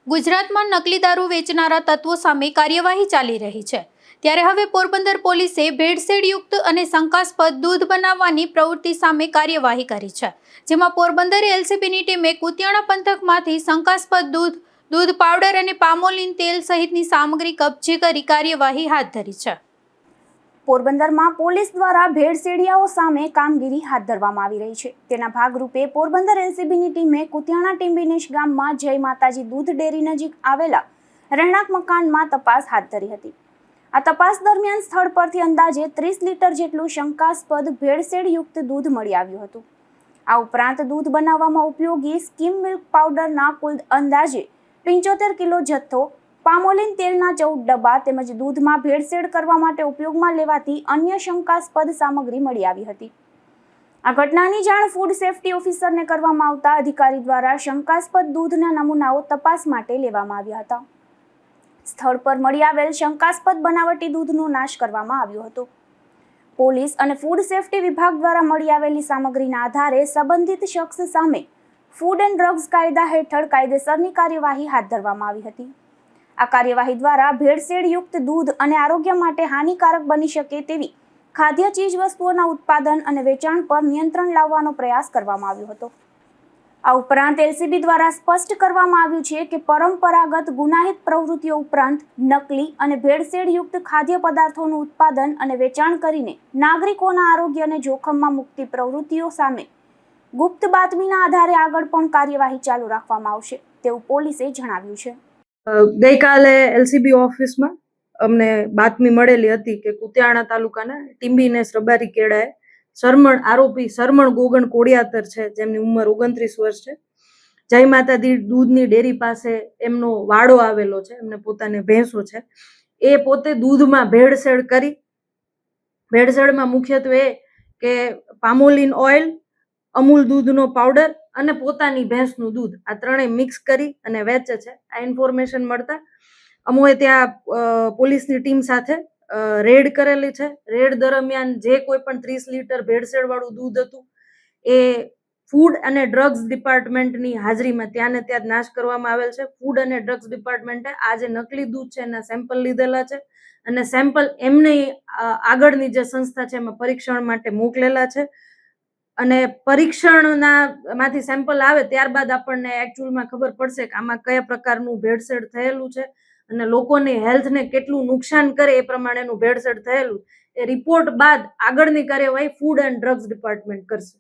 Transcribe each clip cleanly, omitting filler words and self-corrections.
ગુજરાતમાં નકલી દારૂ વેચનારા તત્વો સામે કાર્યવાહી ચાલી રહી છે। ત્યારે હવે પોરબંદર પોલીસે ભેળસેળયુક્ત અને શંકાસ્પદ દૂધ બનાવવાની પ્રવૃત્તિ સામે કાર્યવાહી કરી છે, જેમાં પોરબંદર એલસીબીની ટીમે કુતિયાણા પંથકમાંથી શંકાસ્પદ દૂધ પાવડર અને પામોલીન તેલ સહિતની સામગ્રી કબજે કરી કાર્યવાહી હાથ ધરી છે। પોરબંદરમાં પોલીસ દ્વારા ભેળસેળિયાઓ સામે કામગીરી હાથ ધરવામાં આવી રહી છે। તેના ભાગરૂપે પોરબંદર એલસીબીની ટીમે કુતિયાણા ટીંબીનેશ ગામમાં જય માતાજી દૂધ ડેરી નજીક આવેલા રહેણાંક મકાનમાં તપાસ હાથ ધરી હતી। આ તપાસ દરમિયાન સ્થળ પરથી અંદાજે 30 લીટર જેટલું શંકાસ્પદ ભેળસેળયુક્ત દૂધ મળી આવ્યું હતું। આ ઉપરાંત દૂધ બનાવવામાં ઉપયોગી સ્કીમ મિલ્ક પાવડરના કુલ અંદાજે 75 કિલો જથ્થો, પામોલીન તેલના 14 ડબ્બા તેમજ દૂધમાં ભેળસેળ કરવા માટે ઉપયોગમાં લેવાતી અન્ય શંકાસ્પદ સામગ્રી મળી આવી હતી। આ ઘટનાની જાણ ફૂડ સેફ્ટી ઓફિસરને કરવામાં આવતા અધિકારી દ્વારા શંકાસ્પદ દૂધના નમૂનાઓ તપાસ માટે લેવામાં આવ્યા હતા। સ્થળ પર મળી આવેલ શંકાસ્પદ બનાવટી દૂધનો નાશ કરવામાં આવ્યો હતો। પોલીસ અને ફૂડ સેફ્ટી વિભાગ દ્વારા મળી આવેલી સામગ્રીના આધારે સંબંધિત શખ્સ સામે ફૂડ એન્ડ ડ્રગ્સ કાયદા હેઠળ કાયદેસરની કાર્યવાહી હાથ ધરવામાં આવી હતી। આ કાર્યવાહી દ્વારા ભેળસેળયુક્ત દૂધ અને આરોગ્ય માટે હાનિકારક બની શકે તેવી ખાદ્ય ચીજવસ્તુઓના ઉત્પાદન અને વેચાણ પર નિયંત્રણ લાવવાનો પ્રયાસ કરવામાં આવ્યો હતો। આ ઉપરાંત એલસીબી દ્વારા સ્પષ્ટ કરવામાં આવ્યું છે કે પરંપરાગત ગુનાહિત પ્રવૃત્તિઓ ઉપરાંત નકલી અને ભેળસેળયુક્ત ખાદ્ય પદાર્થોનું ઉત્પાદન અને વેચાણ કરીને નાગરિકોના આરોગ્યને જોખમમાં મૂકતી પ્રવૃત્તિઓ સામે ગુપ્ત બાતમીના આધારે આગળ પણ કાર્યવાહી ચાલુ રાખવામાં આવશે તેવું પોલીસે જણાવ્યું છે। ગઈકાલે એલસીબી ઓફિસમાં અમને બાતમી મળેલી હતી કે કુતિયાણા તાલુકાના ટીંબીનેશ રબારી કેળાએ આરોપી સરમણ ગોગણ કોડિયાતર છે, જેમની ઉંમર 29 વર્ષ છે, જય માતાજી દૂધની ડેરી પાસે એમનો વાડો આવેલો છે, એમને પોતાને ભેંસો છે, એ પોતે દૂધમાં ભેળસેળ કરી, ભેળસેળમાં મુખ્યત્વે કે પામોલીન ઓઇલ, અમૂલ દૂધનો પાવડર અને પોતાની ભેંસનું દૂધ આ ત્રણેય મિક્સ કરી અને વેચે છે। આ ઇન્ફોર્મેશન મળતા અમોએ ત્યાં પોલીસની ટીમ સાથે રેડ કરેલી છે। રેડ દરમિયાન જે કોઈ પણ 30 લીટર ભેળસેળ વાળું દૂધ હતું એ ફૂડ અને ડ્રગ્સ ડિપાર્ટમેન્ટની હાજરીમાં ત્યાં ને ત્યાં નાશ કરવામાં આવેલ છે। ફૂડ અને ડ્રગ્સ ડિપાર્ટમેન્ટે આ જે નકલી દૂધ છે એના સેમ્પલ લીધેલા છે અને સેમ્પલ એમની આગળની જે સંસ્થા છે એમાં પરીક્ષણ માટે મોકલેલા છે અને પરીક્ષણના માંથી સેમ્પલ આવે ત્યારબાદ આપણને એકચ્યુઅલમાં ખબર પડશે કે આમાં કયા પ્રકારનું ભેળસેળ થયેલું છે અને લોકોની હેલ્થને કેટલું નુકસાન કરે એ પ્રમાણેનું ભેળસેળ થયેલું એ રિપોર્ટ બાદ આગળની કાર્યવાહી ફૂડ એન્ડ ડ્રગ્સ ડિપાર્ટમેન્ટ કરશે।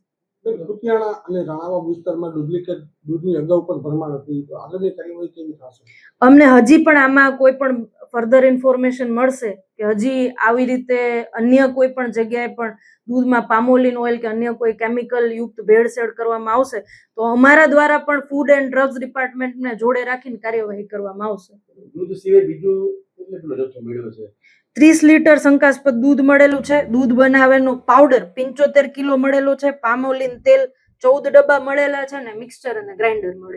કુતિયાણા અને રાણાવા વિસ્તારમાં ડુપ્લિકેટ દૂધની અગાઉ પણ ભરમાર હતી, તો આગળની કાર્યવાહી કેવી થશે? અમને હજી પણ આમાં કોઈ પણ ફર્ધર ઇન્ફોર્મેશન મળશે કે હજી આવી રીતે અન્ય કોઈ પણ જગ્યાએ પણ દૂધમાં પામોલીન ઓઇલ કે અન્ય કોઈ કેમિકલ યુક્ત ભેળસેળ કરવામાં આવશે તો અમારા દ્વારા પણ ફૂડ એન્ડ ડ્રગ્સ ડિપાર્ટમેન્ટને જોડે રાખીને કાર્યવાહી કરવામાં આવશે। દૂધ સિવાય બીજું કેટલો જથ્થો મળ્યો છે? 30 લીટર શંકાસ્પદ દૂધ મળેલું છે, દૂધ બનાવેનો પાવડર 75 કિલો મળેલો છે, પામોલીન તેલ 14 ડબ્બા મળેલા છે અને મિક્સચર અને ગ્રાઇન્ડર મળે।